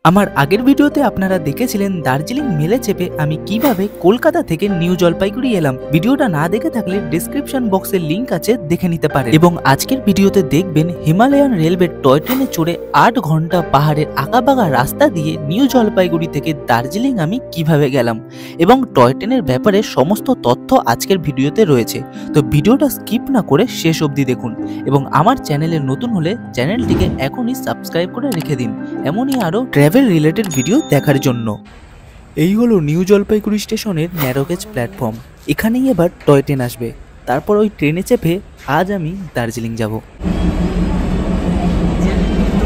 আমার আগের ভিডিওতে আপনারা দেখেছিলেন দার্জিলিং মেলে চেপে আমি কিভাবে কলকাতা থেকে নিউ জলপাইগুড়ি এলাম। ভিডিওটা না দেখে থাকলে ডেসক্রিপশন বক্সে লিংক আছে, দেখে নিতে পারেন। এবং আজকের ভিডিওতে দেখবেন হিমালয়ান রেলওয়ের টয় ট্রেনে চড়ে 8 ঘন্টা পাহাড়ের আঁকাবাঁকা রাস্তা দিয়ে নিউ জলপাইগুড়ি থেকে দার্জিলিং আমি কিভাবে গেলাম এবং টয় ট্রেনের ব্যাপারে সমস্ত তথ্য আজকের ভিডিওতে রয়েছে। তো ভিডিওটা স্কিপ না করে শেষ অবধি দেখুন এবং আমার চ্যানেলে নতুন হলে চ্যানেলটিকে এখনই সাবস্ক্রাইব করে রেখে দিন এমনই আরও ট্রাভেল রিলেটেড ভিডিও দেখার জন্য। এই হলো নিউ জলপাইগুড়ি স্টেশনের ন্যারোগেজ প্ল্যাটফর্ম। এখানেই এবার টয় ট্রেন আসবে, তারপর ওই ট্রেনে চেপে আজ আমি দার্জিলিং যাব।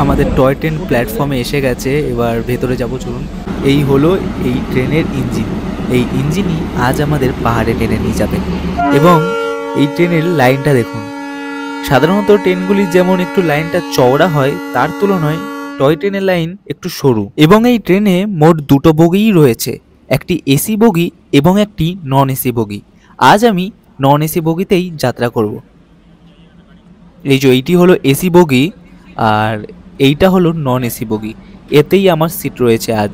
আমাদের টয় ট্রেন প্ল্যাটফর্মে এসে গেছে, এবার ভেতরে যাব, চলুন। এই হলো এই ট্রেনের ইঞ্জিন। এই ইঞ্জিনই আজ আমাদের পাহাড়ে টেনে নিয়ে যাবে। এবং এই ট্রেনের লাইনটা দেখুন। সাধারণত ট্রেনগুলি যেমন একটু লাইনটা চওড়া হয়, তার তুলনায় টয় ট্রেনের লাইন একটু সরু। এবং এই ট্রেনে মোট দুটো বগিই রয়েছে, একটি এসি বগি এবং একটি নন এসি বগি। আজ আমি নন এসি বগিতেই যাত্রা করব। এই যে এইটি হলো এসি বগি আর এইটা হলো নন এসি বগি, এতেই আমার সিট রয়েছে আজ।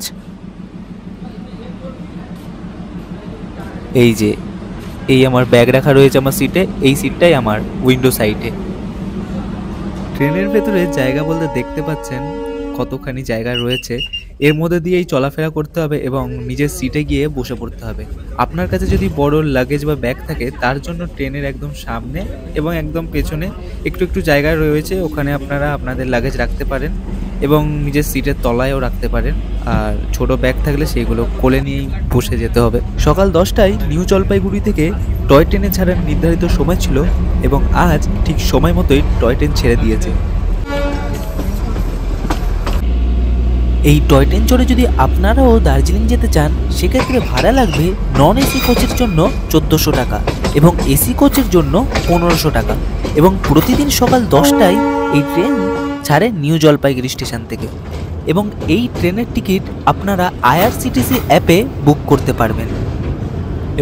এই যে এই আমার ব্যাগ রাখা রয়েছে আমার সিটে, এই সিটটাই আমার উইন্ডো সাইডে। ট্রেনের ভেতরে জায়গা বলতে দেখতে পাচ্ছেন কতখানি জায়গা রয়েছে। এর মধ্যে দিয়েই চলাফেরা করতে হবে এবং নিজের সিটে গিয়ে বসে পড়তে হবে। আপনার কাছে যদি বড় লাগেজ বা ব্যাগ থাকে, তার জন্য ট্রেনের একদম সামনে এবং একদম পেছনে একটু একটু জায়গা রয়েছে, ওখানে আপনারা আপনাদের লাগেজ রাখতে পারেন এবং নিজের সিটের তলায়ও রাখতে পারেন। আর ছোট ব্যাগ থাকলে সেইগুলো কোলে নিয়েই বসে যেতে হবে। সকাল 10টায় নিউ জলপাইগুড়ি থেকে টয় ট্রেনে ছাড়ার নির্ধারিত সময় ছিল এবং আজ ঠিক সময় মতোই টয় ট্রেন ছেড়ে দিয়েছে। এই টয় ট্রেন চড়ে যদি আপনারাও দার্জিলিং যেতে চান, সেক্ষেত্রে ভাড়া লাগবে নন এসি কোচের জন্য 1400 টাকা এবং এসি কোচের জন্য 1500 টাকা। এবং প্রতিদিন সকাল 10টায় এই ট্রেন ছাড়ে নিউ জলপাইগুড়ি স্টেশন থেকে। এবং এই ট্রেনের টিকিট আপনারা আইআরসিটিসি অ্যাপে বুক করতে পারবেন।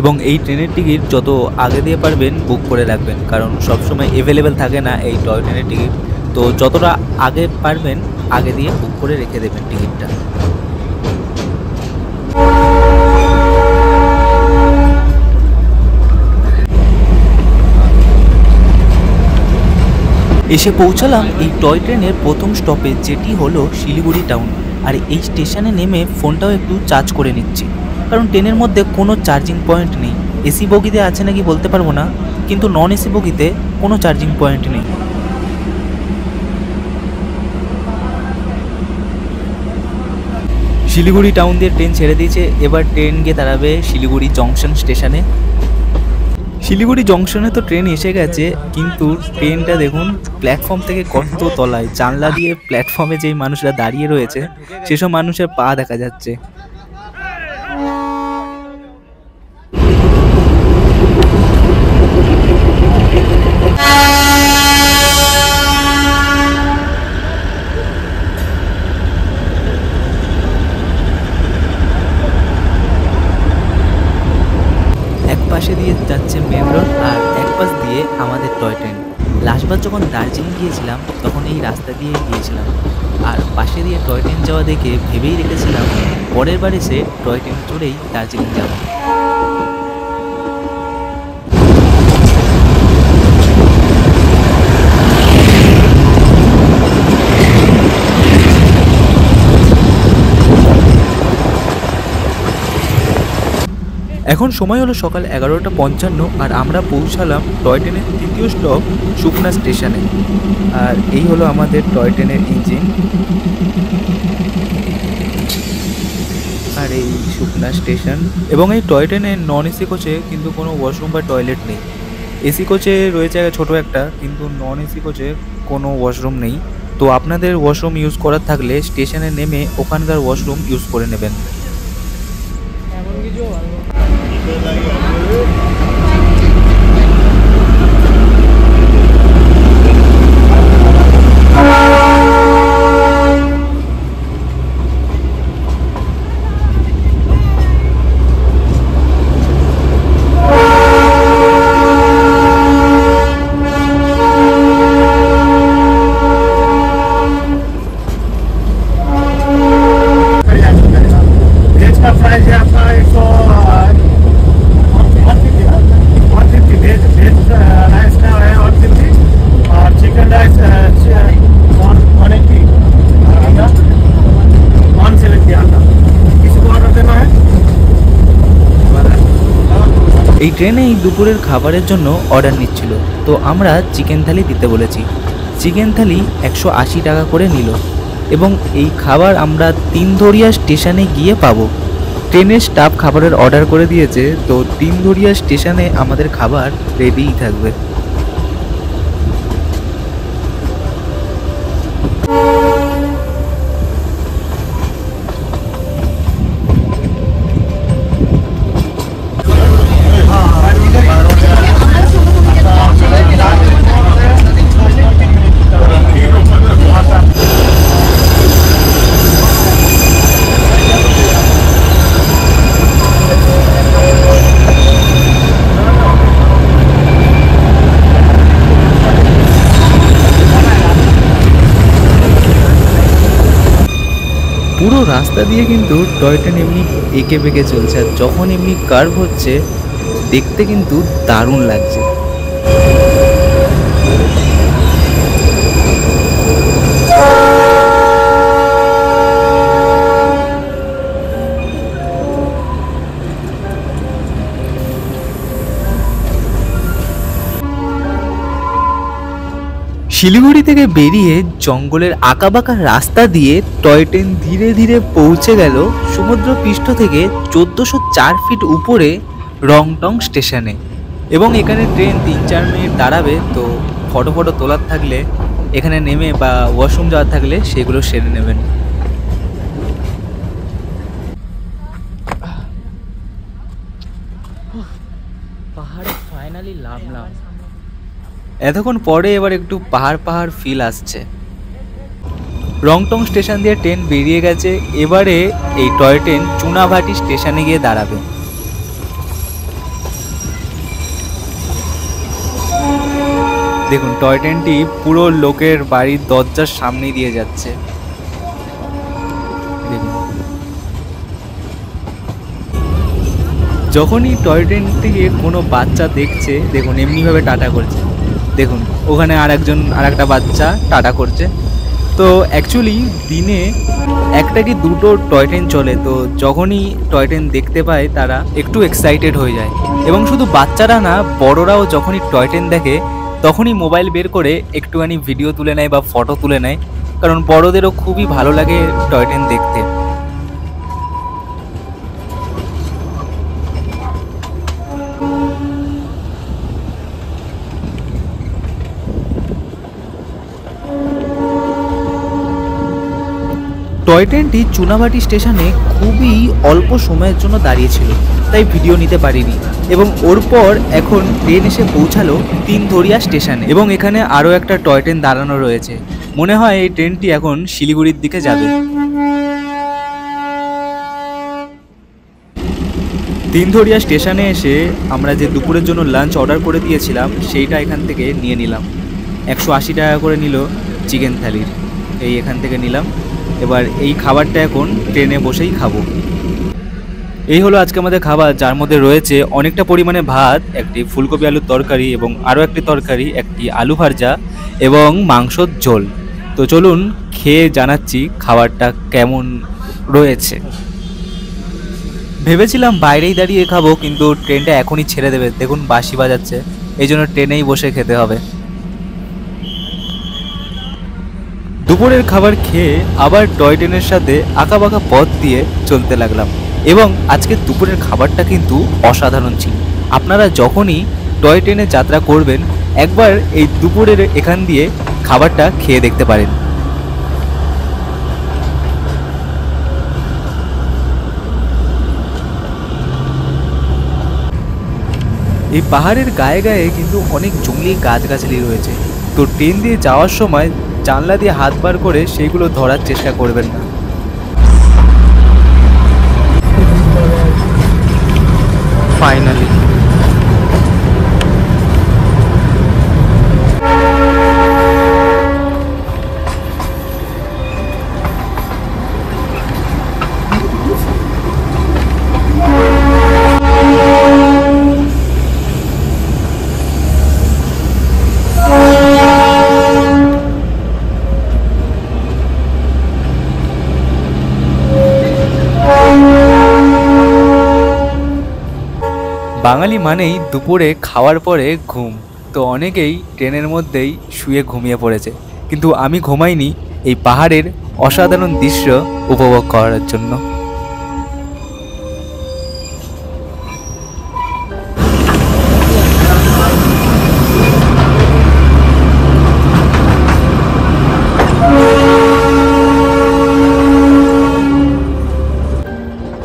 এবং এই ট্রেনের টিকিট যত আগে দিয়ে পারবেন বুক করে রাখবেন, কারণ সবসময় অ্যাভেলেবেল থাকে না এই টয় ট্রেনের টিকিট। তো যতটা আগে পারবেন আগে দিয়ে বুক করে রেখে দেবেন টিকিটটা। এসে পৌঁছালাম এই টয় ট্রেনের প্রথম স্টপেজ, যেটি হলো শিলিগুড়ি টাউন। আর এই স্টেশনে নেমে ফোনটাও একটু চার্জ করে নিচ্ছি, কারণ ট্রেনের মধ্যে কোনো চার্জিং পয়েন্ট নেই। এসি বগিতে আছে নাকি বলতে পারবো না, কিন্তু নন এসি বগিতে কোনো চার্জিং পয়েন্ট নেই। শিলিগুড়ি টাউন দিয়ে ট্রেন ছেড়ে দিয়েছে, এবার ট্রেন গিয়ে দাঁড়াবে শিলিগুড়ি জংশন স্টেশনে। শিলিগুড়ি জংশনে তো ট্রেন এসে গেছে, কিন্তু ট্রেনটা দেখুন প্ল্যাটফর্ম থেকে কত তলায়। জানলা দিয়ে প্ল্যাটফর্মে যেই মানুষরা দাঁড়িয়ে রয়েছে সেসব মানুষের পা দেখা যাচ্ছে। পাশে দিয়ে যাচ্ছে মেন রোড আর এক পাশ দিয়ে আমাদের টয় ট্রেন। লাস্টবার যখন দার্জিলিং গিয়েছিলাম তখন এই রাস্তা দিয়ে গিয়েছিলাম, আর পাশে দিয়ে টয় ট্রেন যাওয়া দেখে ভেবেই রেখেছিলাম পরের বার এসে টয় ট্রেন চড়েই দার্জিলিং যাব। এখন সময় হলো সকাল 11:55 আর আমরা পৌঁছালাম টয় ট্রেনের তৃতীয় স্টপ সুকনা স্টেশনে। আর এই হলো আমাদের টয় ট্রেনের ইঞ্জিন। আর এই সুকনা স্টেশন। এবং এই টয় ট্রেনের নন এসি কোচে কিন্তু কোনো ওয়াশরুম বা টয়লেট নেই। এসি কোচে রয়েছে ছোট একটা, কিন্তু নন এসি কোচে কোনো ওয়াশরুম নেই। তো আপনাদের ওয়াশরুম ইউজ করার থাকলে স্টেশনে নেমে ওখানকার ওয়াশরুম ইউজ করে নেবেন। আছে আপনার 150 ভেজ রাইসটা 150 और चिकन राइस 180 अंडा 170 अंडा किसी को ऑर्डर देना है। এই ট্রেনে এই দুপুরের খাবারের জন্য অর্ডার নিচ্ছিল, তো আমরা চিকেন থালি দিতে বলেছি। চিকেন থালি 180 টাকা করে নিল এবং এই খাবার আমরা তিনধরিয়া স্টেশনে গিয়ে পাবো। ট্রেনের স্টাফ খাবারের অর্ডার করে দিয়েছে, তো তিনধরিয়া স্টেশনে আমাদের খাবার রেডিই থাকবে। পুরো রাস্তা দিয়ে কিন্তু টয় ট্রেন এমনি এঁকে বেঁকে চলছে, আর যখন এমনি কার্ভ হচ্ছে দেখতে কিন্তু দারুণ লাগছে। শিলিগুড়ি থেকে বেরিয়ে জঙ্গলের আঁকাবাঁকা রাস্তা দিয়ে টয় ট্রেন ধীরে ধীরে পৌঁছে গেল সমুদ্র পৃষ্ঠ থেকে 1404 ফিট উপরে রংটং স্টেশনে। এবং এখানে ট্রেন 3-4 মিনিট দাঁড়াবে, তো ফটো তোলার থাকলে এখানে নেমে বা ওয়াশরুম যাওয়ার থাকলে সেগুলো সেরে নেবেন। পাহাড়ে ফাইনালি নামলাম। এতক্ষণ পরে এবার একটু পাহাড় ফিল আসছে। রংটং স্টেশন দিয়ে ট্রেন বেরিয়ে গেছে, এবারে এই টয় ট্রেন চুনাভাটি স্টেশনে গিয়ে দাঁড়াবে। দেখুন টয় ট্রেনটি পুরো লোকের বাড়ির দরজার সামনে দিয়ে যাচ্ছে। দেখুন যখনই টয় ট্রেনটিকে কোনো বাচ্চা দেখছে, দেখুন এমনিভাবে টাটা করছে। দেখুন ওখানে আরেকটা বাচ্চা টাটা করছে। তো অ্যাকচুয়ালি দিনে একটা কি দুটো টয় ট্রেন চলে, তো যখনই টয় ট্রেন দেখতে পায় তারা একটু এক্সাইটেড হয়ে যায়। এবং শুধু বাচ্চারা না, বড়রাও যখনই টয় ট্রেন দেখে তখনই মোবাইল বের করে একটুখানি ভিডিও তুলে নেয় বা ফটো তুলে নেয়, কারণ বড়দেরও খুবই ভালো লাগে টয় ট্রেন দেখতে। টয় ট্রেনটি চুনাভাটি স্টেশনে খুবই অল্প সময়ের জন্য দাঁড়িয়েছিল, তাই ভিডিও নিতে পারিনি। এবং ওর পর এখন ট্রেন এসে পৌঁছালো তিনধরিয়া স্টেশনে, এবং এখানে আরও একটা টয় ট্রেন দাঁড়ানো রয়েছে। মনে হয় এই ট্রেনটি এখন শিলিগুড়ির দিকে যাবে। তিনধরিয়া স্টেশনে এসে আমরা যে দুপুরের জন্য লাঞ্চ অর্ডার করে দিয়েছিলাম সেইটা এখান থেকে নিয়ে নিলাম। 180 টাকা করে নিল চিকেন থালির, এই এখান থেকে নিলাম। এবার এই খাবারটা এখন ট্রেনে বসেই খাবো। এই হলো আজকে আমাদের খাবার, যার মধ্যে রয়েছে অনেকটা পরিমাণে ভাত, একটি ফুলকপি আলুর তরকারি এবং আরও একটি তরকারি, একটি আলু ভাজা এবং মাংসর ঝোল। তো চলুন খেয়ে জানাচ্ছি খাবারটা কেমন রয়েছে। ভেবেছিলাম বাইরেই দাঁড়িয়ে খাবো, কিন্তু ট্রেনটা এখনই ছেড়ে দেবে। দেখুন বাঁশি বাজাচ্ছে, এই জন্য ট্রেনেই বসে খেতে হবে। দুপুরের খাবার খেয়ে আবার টয় ট্রেনের সাথে আঁকাবাঁকা পথ দিয়ে চলতে লাগলাম। এবং আজকের দুপুরের খাবারটা কিন্তু অসাধারণ ছিল। আপনারা যখনই টয় ট্রেনে যাত্রা করবেন একবার এই দুপুরের এখান দিয়ে খাবারটা খেয়ে দেখতে পারেন। এই পাহাড়ের গায়ে গায়ে কিন্তু অনেক জঙ্গলি গাছগাছালি রয়েছে, তো ট্রেন দিয়ে যাওয়ার সময় জানলা দিয়ে হাত বার করে সেইগুলো ধরার চেষ্টা করবেন না। ফাইনালি বাঙালি মানেই দুপুরে খাওয়ার পরে ঘুম, তো অনেকেই ট্রেনের মধ্যেই শুয়ে ঘুমিয়ে পড়েছে, কিন্তু আমি ঘুমাইনি এই পাহাড়ের অসাধারণ দৃশ্য উপভোগ করার জন্য।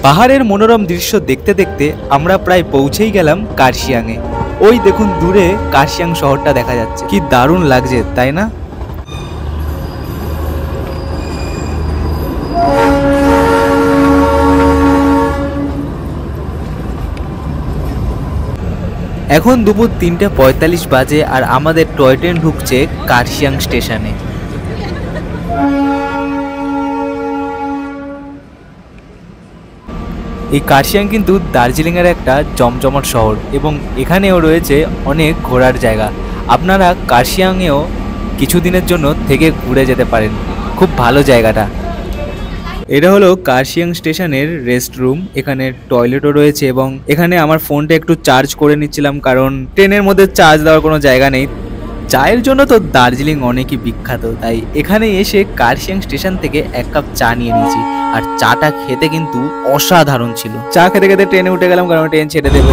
পাহাড়ের মনোরম দৃশ্য দেখতে দেখতে আমরা প্রায় পৌঁছেই গেলাম কার্শিয়াংয়ে। ওই দেখুন দূরে কার্শিয়াং শহরটা দেখা যাচ্ছে, কি দারুণ লাগছে তাই না? এখন দুপুর 3:45 বাজে আর আমাদের টয় ট্রেন ঢুকছে কার্শিয়াং স্টেশনে। এই কার্শিয়াং কিন্তু দার্জিলিংয়ের একটা জমজমাট শহর এবং এখানেও রয়েছে অনেক ঘোরার জায়গা। আপনারা কার্শিয়াংয়েও কিছুদিনের জন্য থেকে ঘুরে যেতে পারেন, খুব ভালো জায়গাটা। এটা হলো কার্শিয়াং স্টেশনের রেস্ট রুম, এখানে টয়লেটও রয়েছে এবং এখানে আমার ফোনটা একটু চার্জ করে নিচ্ছিলাম, কারণ ট্রেনের মধ্যে চার্জ দেওয়ার কোনো জায়গা নেই। চায়ের জন্য তো দার্জিলিং অনেকই বিখ্যাত, তাই এখানে এসে কার্শিয়াং স্টেশন থেকে 1 কাপ চা নিয়ে নিয়েছি আর চাটা খেতে কিন্তু অসাধারণ ছিল। চা খেতে খেতে ট্রেনে উঠে গেলাম, কারণ ট্রেন ছেড়ে দেবে।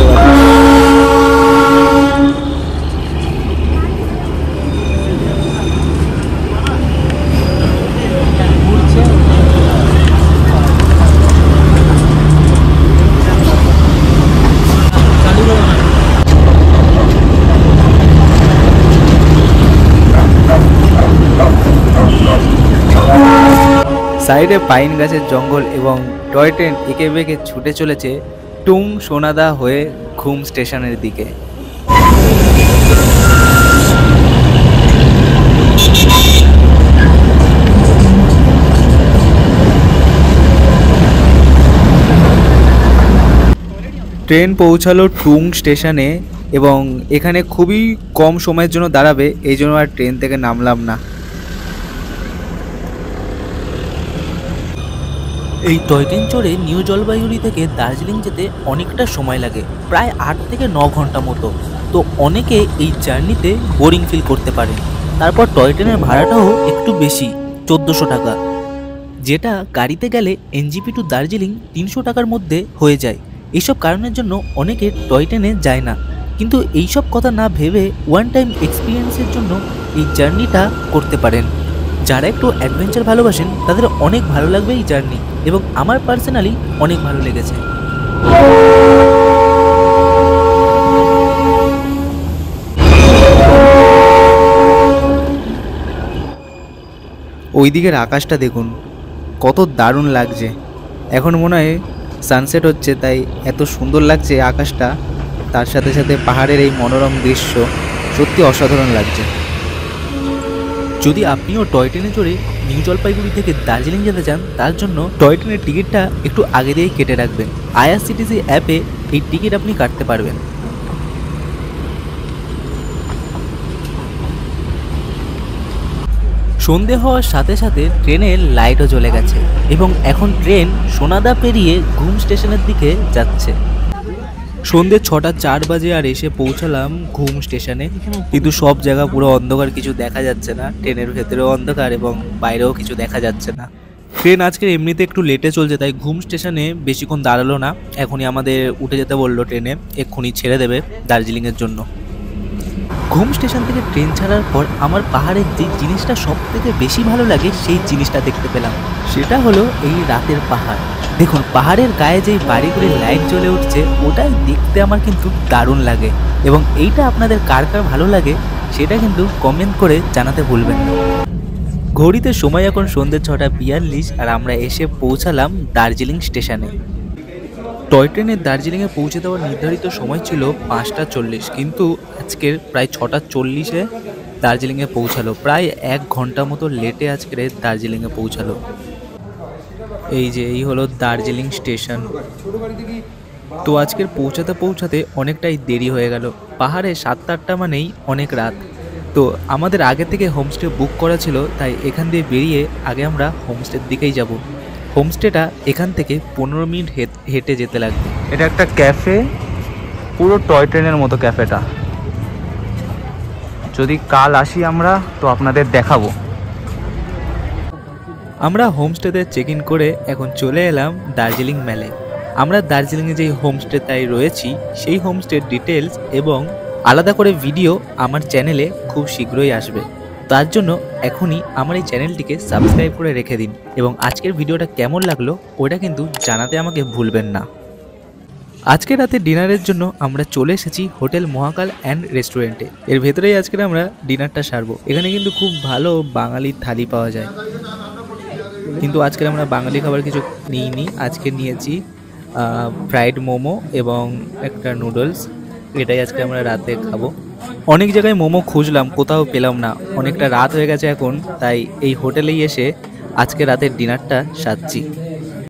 সাইডে পাইন গাছের জঙ্গল এবং টয় ট্রেন এঁকে বেঁকে ছুটে চলেছে টুং সোনাদা হয়ে ঘুম স্টেশনের দিকে। ট্রেন পৌঁছালো টুং স্টেশনে এবং এখানে খুবই কম সময়ের জন্য দাঁড়াবে, এই জন্য আর ট্রেন থেকে নামলাম না। এই টয় ট্রেন চড়ে নিউ জলপাইগুড়ি থেকে দার্জিলিং যেতে অনেকটা সময় লাগে, প্রায় 8 থেকে 9 ঘন্টা মতো। তো অনেকে এই জার্নিতে বোরিং ফিল করতে পারে। তারপর টয় ট্রেনের ভাড়াটাও একটু বেশি, 1400 টাকা, যেটা গাড়িতে গেলে এনজিপি টু দার্জিলিং 300 টাকার মধ্যে হয়ে যায়। এইসব কারণের জন্য অনেকে টয় ট্রেনে যায় না, কিন্তু এইসব কথা না ভেবে ওয়ান টাইম এক্সপিরিয়েন্সের জন্য এই জার্নিটা করতে পারেন। যারা একটু অ্যাডভেঞ্চার ভালোবাসেন তাদের অনেক ভালো লাগবে এই জার্নি, এবং আমার পার্সোনালি অনেক ভালো লেগেছে। ওই দিকের আকাশটা দেখুন, কত দারুণ লাগছে। এখন মনে হয় সানসেট হচ্ছে, তাই এত সুন্দর লাগছে আকাশটা। তার সাথে সাথে পাহাড়ের এই মনোরম দৃশ্য সত্যি অসাধারণ লাগছে। যদি আপনিও টয় ট্রেনে চড়ে নিউ জলপাইগুড়ি থেকে দার্জিলিং যেতে চান, তার জন্য টয় ট্রেনের টিকিটটা একটু আগে দিয়েই কেটে রাখবেন। আইআরসিটিসি অ্যাপে এই টিকিট আপনি কাটতে পারবেন। সন্ধে হওয়ার সাথে সাথে ট্রেনের লাইটও জ্বলে গেছে এবং এখন ট্রেন সোনাদা পেরিয়ে ঘুম স্টেশনের দিকে যাচ্ছে। সন্ধে 6:04 বাজে আর এসে পৌঁছালাম ঘুম স্টেশনে, কিন্তু সব জায়গা পুরো অন্ধকার, কিছু দেখা যাচ্ছে না। ট্রেনের ভেতরেও অন্ধকার এবং বাইরেও কিছু দেখা যাচ্ছে না। ট্রেন আজকে এমনিতে একটু লেটে চলছে, তাই ঘুম স্টেশনে বেশিক্ষণ দাঁড়ালো না। এখনই আমাদের উঠে যেতে বললো ট্রেনে, এক্ষুনি ছেড়ে দেবে দার্জিলিংয়ের জন্য। ঘুম স্টেশন থেকে ট্রেন ছাড়ার পর আমার পাহাড়ের যে জিনিসটা সব থেকে বেশি ভালো লাগে সেই জিনিসটা দেখতে পেলাম, সেটা হলো এই রাতের পাহাড়। দেখুন পাহাড়ের গায়ে যেই বাড়িগুলির লাইট জ্বলে উঠছে, ওটাই দেখতে আমার কিন্তু দারুণ লাগে। এবং এইটা আপনাদের কার কার ভালো লাগে সেটা কিন্তু কমেন্ট করে জানাতে ভুলবেন না। ঘড়িতে সময় এখন সন্ধ্যে 6:42 আর আমরা এসে পৌঁছালাম দার্জিলিং স্টেশনে। টয় ট্রেনে দার্জিলিংয়ে পৌঁছে দেওয়ার নির্ধারিত সময় ছিল 5:40, কিন্তু আজকের প্রায় 6:40-এ দার্জিলিংয়ে পৌঁছালো। প্রায় 1 ঘন্টা মতো লেটে আজকের দার্জিলিংয়ে পৌঁছালো। এই হলো দার্জিলিং স্টেশন। তো আজকের পৌঁছাতে অনেকটাই দেরি হয়ে গেল। পাহাড়ে 7-8টা মানেই অনেক রাত। তো আমাদের আগে থেকে হোমস্টে বুক করা ছিল, তাই এখান দিয়ে বেরিয়ে আগে আমরা হোমস্টের দিকেই যাব। হোমস্টেটা এখান থেকে 15 মিনিট হেঁটে যেতে লাগবে। এটা একটা ক্যাফে পুরো টয় ট্রেনের মতো ক্যাফেটা। যদি কাল আসি আমরা তো আপনাদের দেখাবো। আমরা হোমস্টেতে চেক ইন করে এখন চলে এলাম দার্জিলিং মেলে। আমরা দার্জিলিংয়ে যেই হোমস্টেটায় রয়েছি সেই হোমস্টের ডিটেলস এবং আলাদা করে ভিডিও আমার চ্যানেলে খুব শীঘ্রই আসবে। তার জন্য এখনই আমার এই চ্যানেলটিকে সাবস্ক্রাইব করে রেখে দিন এবং আজকের ভিডিওটা কেমন লাগলো ওটা কিন্তু জানাতে আমাকে ভুলবেন না। আজকে রাতে ডিনারের জন্য আমরা চলে এসেছি হোটেল মহাকাল অ্যান্ড রেস্টুরেন্টে। এর ভেতরেই আজকে আমরা ডিনারটা সারবো। এখানে কিন্তু খুব ভালো বাঙালি থালি পাওয়া যায়, কিন্তু আজকে আমরা বাঙালি খাবার কিছু নিইনি। আজকে নিয়েছি ফ্রাইড মোমো এবং একটা নুডলস। এটাই আজকে আমরা রাতে খাবো। অনেক জায়গায় মোমো খুঁজলাম, কোথাও পেলাম না। অনেকটা রাত হয়ে গেছে এখন, তাই এই হোটেলেই এসে আজকে রাতের ডিনারটা সারছি।